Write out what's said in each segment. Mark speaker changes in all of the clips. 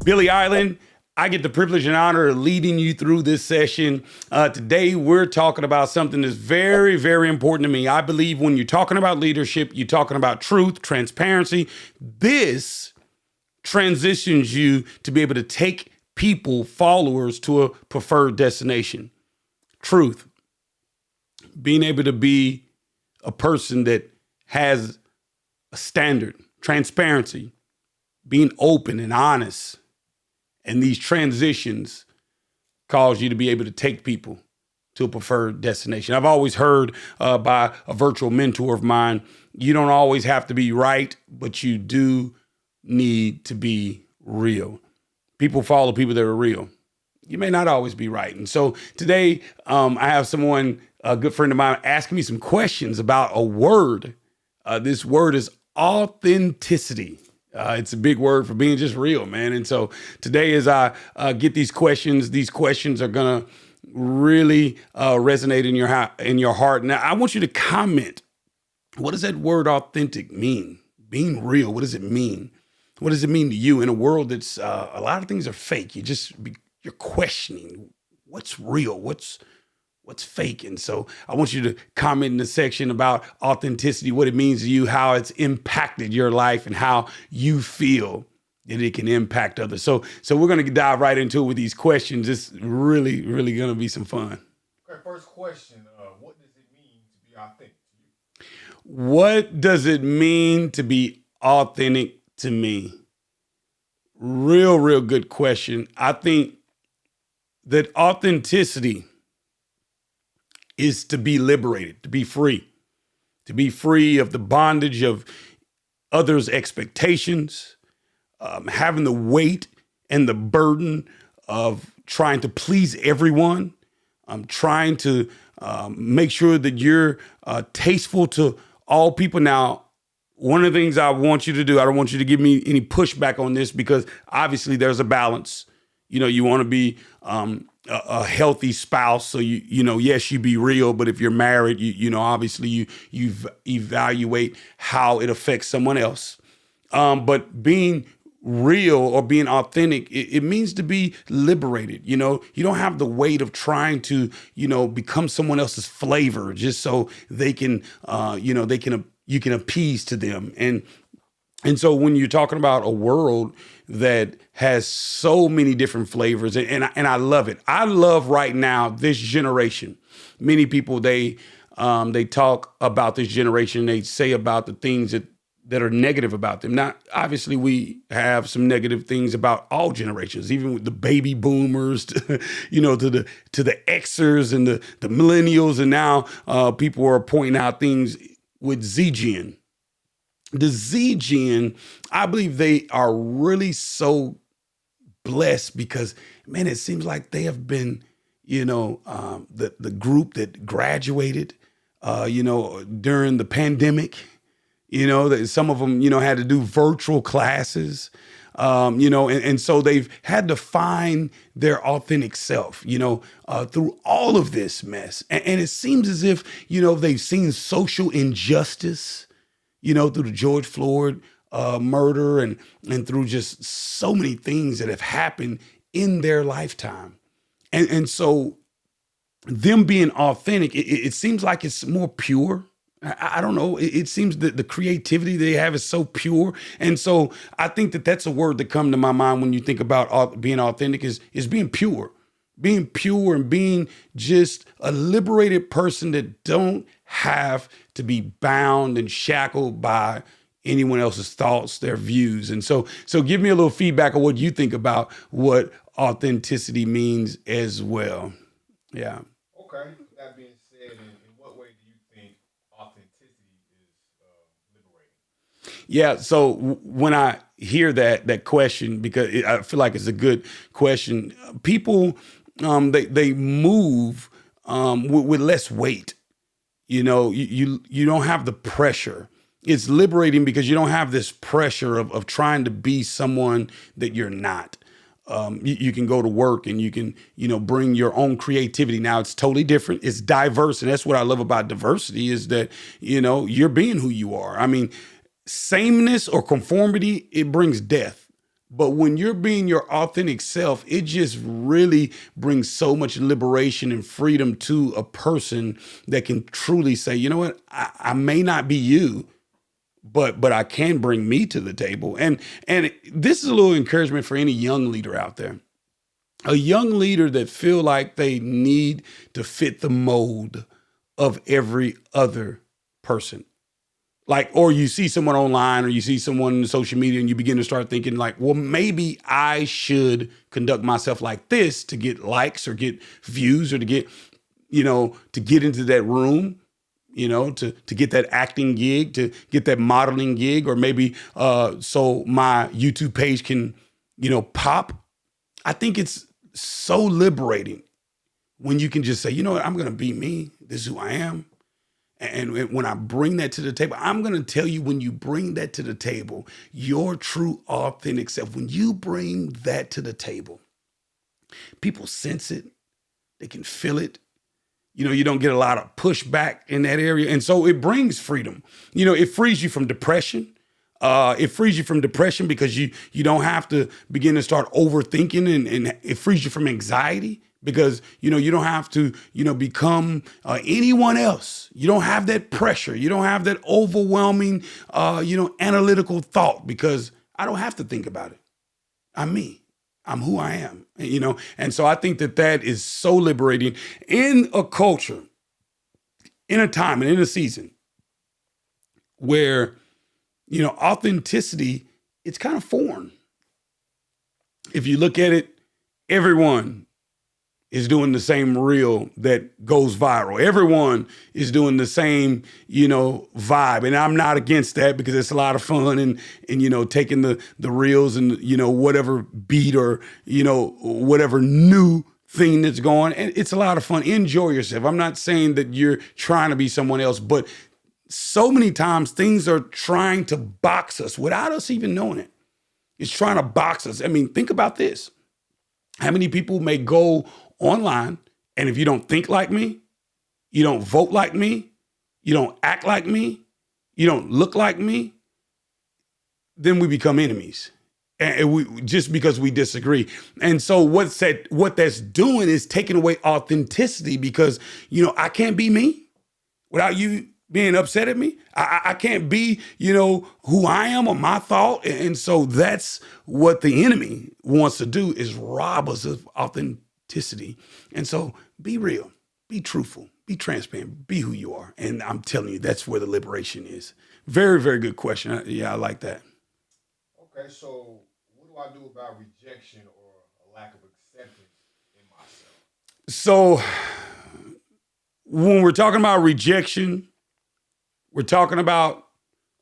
Speaker 1: Billy Island. I get the privilege and honor of leading you through this session. Today, we're talking about something that's very, very important to me. I believe when you're talking about leadership, you're talking about truth, transparency. This transitions you to be able to take people, followers, to a preferred destination. Truth. Being able to be a person that has a standard. Transparency. Being open and honest. And these transitions cause you to be able to take people to a preferred destination. I've always heard by a virtual mentor of mine, you don't always have to be right, but you do need to be real. People follow people that are real. You may not always be right. And so today I have someone, a good friend of mine, asking me some questions about a word. This word is authenticity. It's a big word for being just real, man. And so today as I get these questions are going to really resonate in your heart. Now, I want you to comment. What does that word authentic mean? Being real, what does it mean? What does it mean to you in a world that's a lot of things are fake? You're questioning what's real, what's fake. And so I want you to comment in the section about authenticity, what it means to you, how it's impacted your life, and how you feel that it can impact others. So we're going to dive right into it with these questions. It's really, really going to be some fun.
Speaker 2: Okay, first question, what does it mean to be authentic to you?
Speaker 1: What does it mean to be authentic to me? Real good question. I think that authenticity is to be liberated, to be free of the bondage of others' expectations, having the weight and the burden of trying to please everyone, trying to make sure that you're tasteful to all people. Now, one of the things I want you to do, I don't want you to give me any pushback on this, because obviously there's a balance. You know, you want to be a healthy spouse. So, yes, you be real. But if you're married, obviously you evaluate how it affects someone else. But being real or being authentic, it means to be liberated. You don't have the weight of trying to, become someone else's flavor just so they can, you can appease to them. And so when you're talking about a world that has so many different flavors, and I love it. I love right now this generation. Many people, they talk about this generation. They say about the things that are negative about them. Now, obviously, we have some negative things about all generations, even with the baby boomers, to the Xers and the millennials, and now people are pointing out things with Z Gen. The Z Gen, I believe they are really so blessed because, man, it seems like they have been, the group that graduated, during the pandemic, that some of them, had to do virtual classes, and so they've had to find their authentic self, through all of this mess. And it seems as if, they've seen social injustice, through the George Floyd murder and through just so many things that have happened in their lifetime. And so them being authentic, it seems like it's more pure. I don't know. It seems that the creativity they have is so pure. And so I think that that's a word that comes to my mind when you think about being authentic is being pure. Being pure and being just a liberated person that don't have to be bound and shackled by anyone else's thoughts, their views. And so give me a little feedback on what you think about what authenticity means as well. Yeah.
Speaker 2: Okay. That being said, in what way do you think authenticity is liberating?
Speaker 1: Yeah. So when I hear that question, because I feel like it's a good question, people, they move with less weight. You don't have the pressure. It's liberating because you don't have this pressure of trying to be someone that you're not. You can go to work and you can, bring your own creativity. Now it's totally different. It's diverse. And that's what I love about diversity is that, you're being who you are. I mean, sameness or conformity, it brings death. But when you're being your authentic self, it just really brings so much liberation and freedom to a person that can truly say, you know what, I may not be you, but I can bring me to the table. And this is a little encouragement for any young leader out there. A young leader that feel like they need to fit the mold of every other person. Like, or you see someone online or you see someone in social media and you begin to start thinking like, well, maybe I should conduct myself like this to get likes or get views or to get, to get into that room, to get that acting gig, to get that modeling gig, or maybe so my YouTube page can, pop. I think it's so liberating when you can just say, you know what, I'm going to be me. This is who I am. And when I bring that to the table, I'm going to tell you, when you bring that to the table, your true authentic self, when you bring that to the table, people sense it. They can feel it. You don't get a lot of pushback in that area. And so it brings freedom. It frees you from depression. It frees you from depression because you don't have to begin to start overthinking, and it frees you from anxiety because, you don't have to, become anyone else. You don't have that pressure. You don't have that overwhelming, analytical thought because I don't have to think about it. I'm me. I'm who I am, And so I think that is so liberating in a culture, in a time and in a season where, authenticity, it's kind of foreign. If you look at it, everyone is doing the same reel that goes viral. Everyone is doing the same, vibe. And I'm not against that because it's a lot of fun and taking the reels and, whatever beat or, whatever new thing that's going. And it's a lot of fun. Enjoy yourself. I'm not saying that you're trying to be someone else, but so many times things are trying to box us without us even knowing it. It's trying to box us. I mean, think about this. How many people may go online, and if you don't think like me, you don't vote like me, you don't act like me, you don't look like me, then we become enemies. And we, just because we disagree. And so what that's doing is taking away authenticity because, I can't be me without you being upset at me. I can't be, who I am or my thought. And so that's what the enemy wants to do, is rob us of authenticity. And so be real, be truthful, be transparent, be who you are. And I'm telling you, that's where the liberation is. Very, very good question. Yeah, I like that.
Speaker 2: Okay, so what do I do about rejection or a lack of acceptance in myself?
Speaker 1: So when we're talking about rejection, we're talking about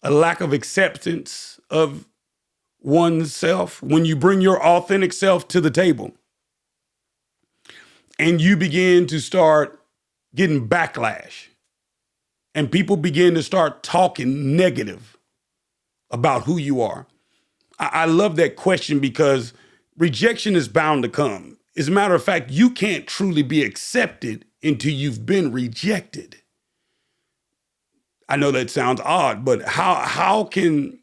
Speaker 1: a lack of acceptance of oneself. When you bring your authentic self to the table and you begin to start getting backlash and people begin to start talking negative about who you are. I love that question because rejection is bound to come. As a matter of fact, you can't truly be accepted until you've been rejected. I know that sounds odd, but how can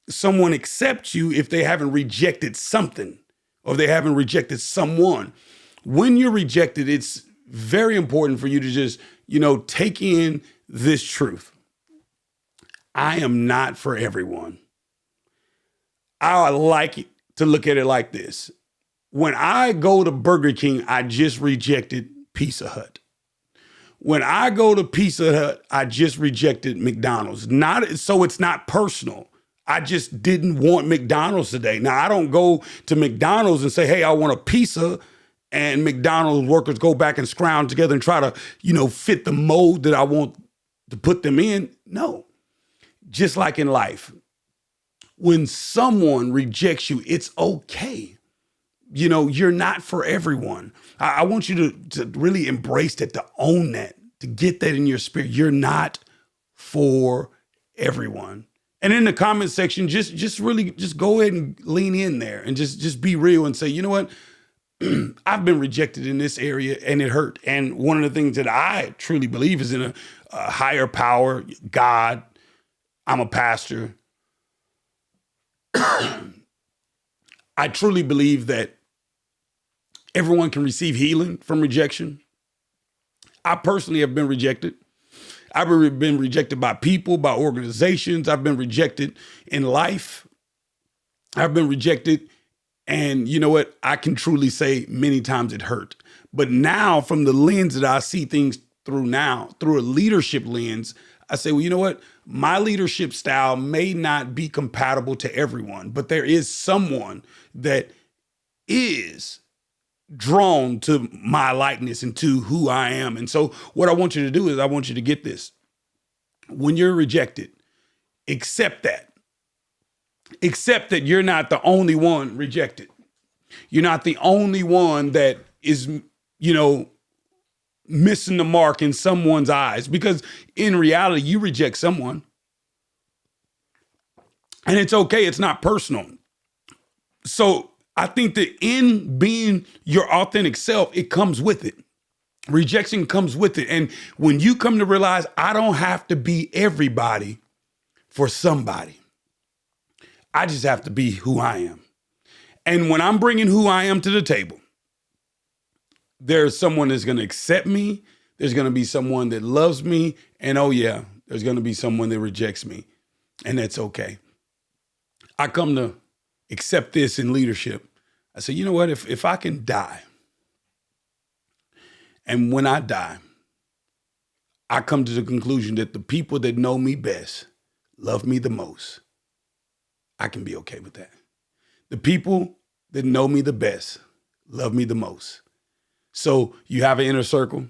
Speaker 1: someone accept you if they haven't rejected something or they haven't rejected someone? When you're rejected, it's very important for you to just, take in this truth. I am not for everyone. I like to look at it like this. When I go to Burger King, I just rejected Pizza Hut. When I go to Pizza Hut, I just rejected McDonald's. So it's not personal. I just didn't want McDonald's today. Now, I don't go to McDonald's and say, hey, I want a pizza, and McDonald's workers go back and scrounge together and try to, fit the mold that I want to put them in. No. Just like in life, when someone rejects you, it's okay. You're not for everyone. I want you to really embrace that, to own that, to get that in your spirit. You're not for everyone. And in the comment section, just really just go ahead and lean in there and just be real and say, you know what? I've been rejected in this area and it hurt. And one of the things that I truly believe is in a higher power, God. I'm a pastor. I truly believe that everyone can receive healing from rejection. I personally have been rejected. I've been rejected by people, by organizations. I've been rejected in life. I've been rejected. And you know what? I can truly say many times it hurt. But now, from the lens that I see things through now, through a leadership lens, I say, well, you know what? My leadership style may not be compatible to everyone, but there is someone that is drawn to my likeness and to who I am. And so what I want you to do is I want you to get this. When you're rejected, accept that. Accept that you're not the only one rejected. You're not the only one that is, missing the mark in someone's eyes, because in reality, you reject someone. And it's okay. It's not personal. So I think that in being your authentic self, it comes with it. Rejection comes with it. And when you come to realize I don't have to be everybody for somebody, I just have to be who I am. And when I'm bringing who I am to the table, there's someone that's going to accept me. There's going to be someone that loves me. And oh yeah, there's going to be someone that rejects me. And that's okay. I come to accept this in leadership. I say, you know what? If I can die, and when I die, I come to the conclusion that the people that know me best, love me the most, I can be okay with that. The people that know me the best, love me the most. So you have an inner circle,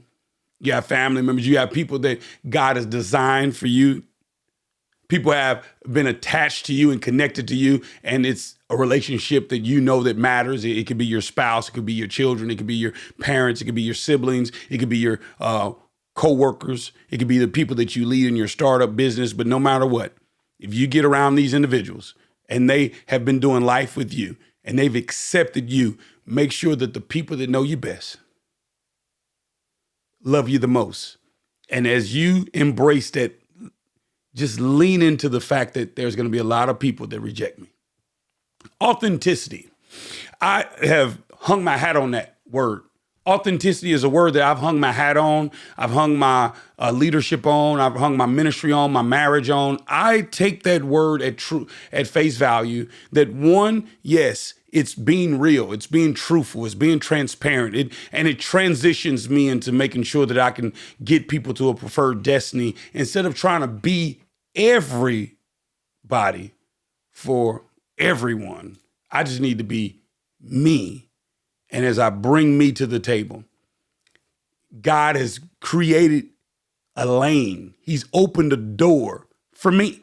Speaker 1: you have family members, you have people that God has designed for you. People have been attached to you and connected to you, and it's a relationship that you know that matters. It could be your spouse, it could be your children, it could be your parents, it could be your siblings, it could be your co-workers, it could be the people that you lead in your startup business. But no matter what, if you get around these individuals and they have been doing life with you and they've accepted you, make sure that the people that know you best love you the most. And as you embrace that, just lean into the fact that there's going to be a lot of people that reject me. Authenticity. I have hung my hat on that word. Authenticity is a word that I've hung my hat on. I've hung my leadership on. I've hung my ministry on, my marriage on. I take that word at face value. That one, yes, it's being real. It's being truthful. It's being transparent. It transitions me into making sure that I can get people to a preferred destiny instead of trying to be everybody for everyone. I just need to be me. And as I bring me to the table, God has created a lane. He's opened a door for me.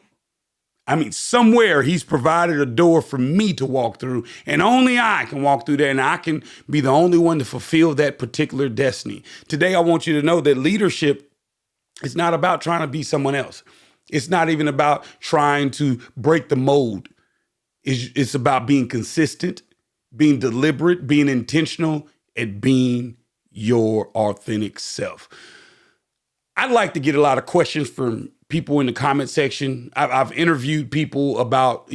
Speaker 1: I mean, somewhere he's provided a door for me to walk through, and only I can walk through there, and I can be the only one to fulfill that particular destiny. Today, I want you to know that leadership is not about trying to be someone else. It's not even about trying to break the mold. It's about being consistent, being deliberate, being intentional, and being your authentic self. I'd like to get a lot of questions from people in the comment section. I've interviewed people about,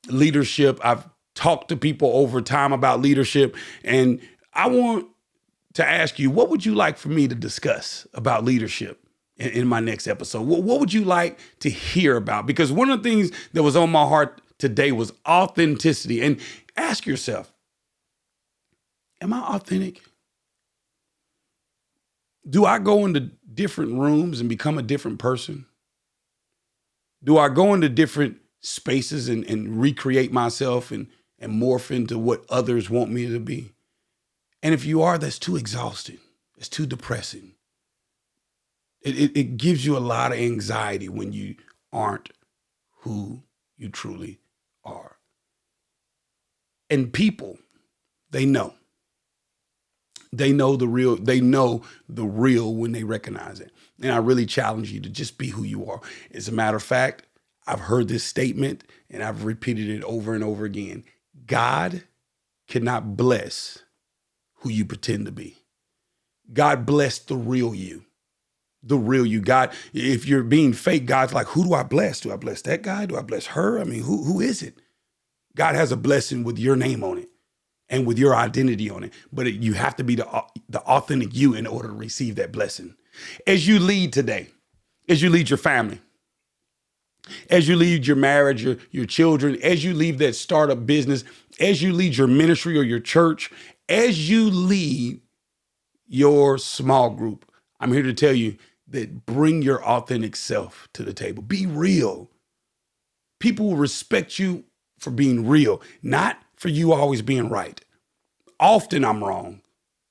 Speaker 1: leadership. I've talked to people over time about leadership. And I want to ask you, what would you like for me to discuss about leadership in my next episode? What would you like to hear about? Because one of the things that was on my heart today was authenticity. And ask yourself, am I authentic? Do I go into different rooms and become a different person? Do I go into different spaces and recreate myself and morph into what others want me to be? And if you are, that's too exhausting. It's too depressing. It gives you a lot of anxiety when you aren't who you truly are. And people, they know. They know the real. They know the real when they recognize it. And I really challenge you to just be who you are. As a matter of fact, I've heard this statement and I've repeated it over and over again. God cannot bless who you pretend to be. God bless the real you. The real you. God, if you're being fake, God's like, who do I bless? Do I bless that guy? Do I bless her? I mean, who is it? God has a blessing with your name on it and with your identity on it. But you have to be the authentic you in order to receive that blessing. As you lead today, as you lead your family, as you lead your marriage, your children, as you lead that startup business, as you lead your ministry or your church, as you lead your small group, I'm here to tell you that bring your authentic self to the table. Be real. People will respect you for being real, not for you always being right. Often I'm wrong.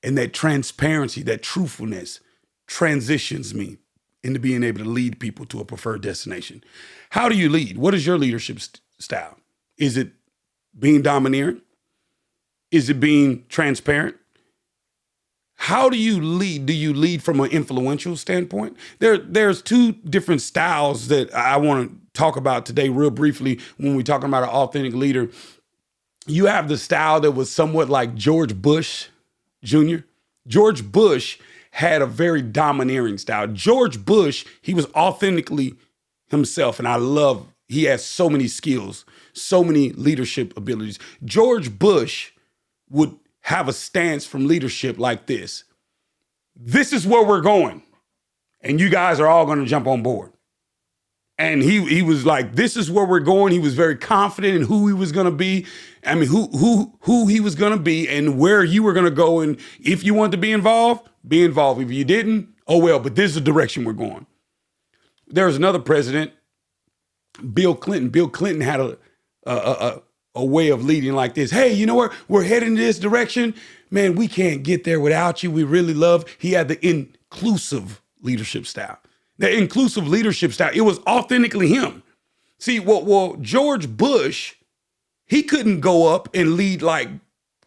Speaker 1: And that transparency, that truthfulness transitions me into being able to lead people to a preferred destination. How do you lead? What is your leadership style? Is it being domineering? Is it being transparent? How do you lead? Do you lead from an influential standpoint? There's two different styles that I want to talk about today real briefly when we're talking about an authentic leader. You have the style that was somewhat like George Bush Jr. George Bush had a very domineering style. George Bush, he was authentically himself, and he has so many skills, so many leadership abilities. George Bush would have a stance from leadership like this. This is where we're going, and you guys are all going to jump on board. And he was like, this is where we're going. He was very confident in who he was going to be. I mean, who he was going to be and where you were going to go. And if you wanted to be involved, be involved. If you didn't, oh well, but this is the direction we're going. There's another president, Bill Clinton. Bill Clinton had a way of leading like this. Hey, you know what? We're heading in this direction. Man, we can't get there without you. We really love. He had the inclusive leadership style. The inclusive leadership style. It was authentically him. See, well, George Bush, he couldn't go up and lead like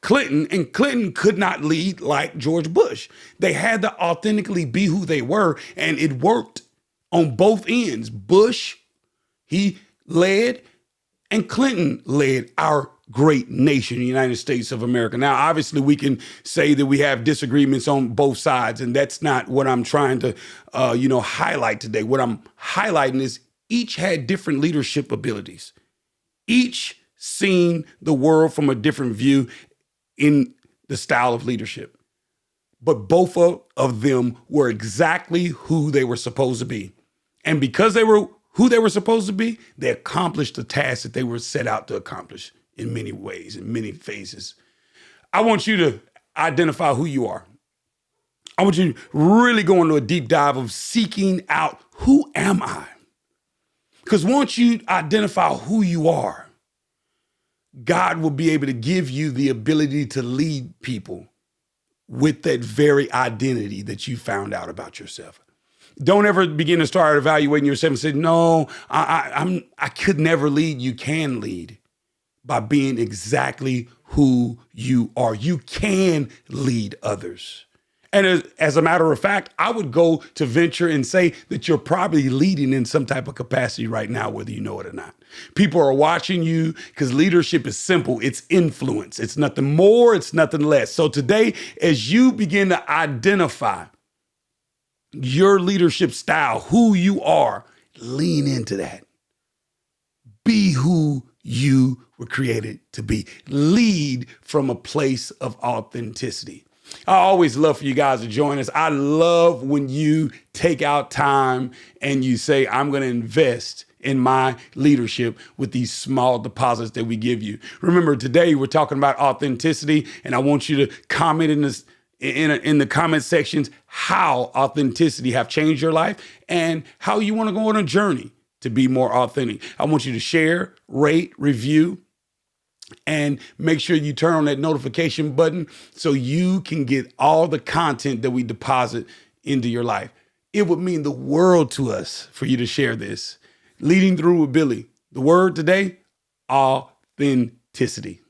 Speaker 1: Clinton, and Clinton could not lead like George Bush. They had to authentically be who they were, and it worked on both ends. Bush, he led, and Clinton led our great nation, the United States of America. Now, obviously, we can say that we have disagreements on both sides, and that's not what I'm trying to, highlight today. What I'm highlighting is each had different leadership abilities. Each seen the world from a different view in the style of leadership. But both of them were exactly who they were supposed to be. And because they were who they were supposed to be, they accomplished the task that they were set out to accomplish in many ways, in many phases. I want you to identify who you are. I want you to really go into a deep dive of seeking out, who am I? Because once you identify who you are, God will be able to give you the ability to lead people with that very identity that you found out about yourself. Don't ever begin to start evaluating yourself and say, no, I could never lead. You can lead by being exactly who you are. You can lead others. And as a matter of fact, I would go to venture and say that you're probably leading in some type of capacity right now, whether you know it or not. People are watching you because leadership is simple. It's influence. It's nothing more. It's nothing less. So today, as you begin to identify your leadership style, who you are, lean into that. Be who you were created to be. Lead from a place of authenticity. I always love for you guys to join us. I love when you take out time and you say, I'm going to invest in my leadership with these small deposits that we give you. Remember, today we're talking about authenticity, and I want you to comment in the comment sections how authenticity have changed your life and how you want to go on a journey to be more authentic. I want you to share, rate, review, and make sure you turn on that notification button so you can get all the content that we deposit into your life. It would mean the world to us for you to share this. Leading Through with Billy. The word today, authenticity.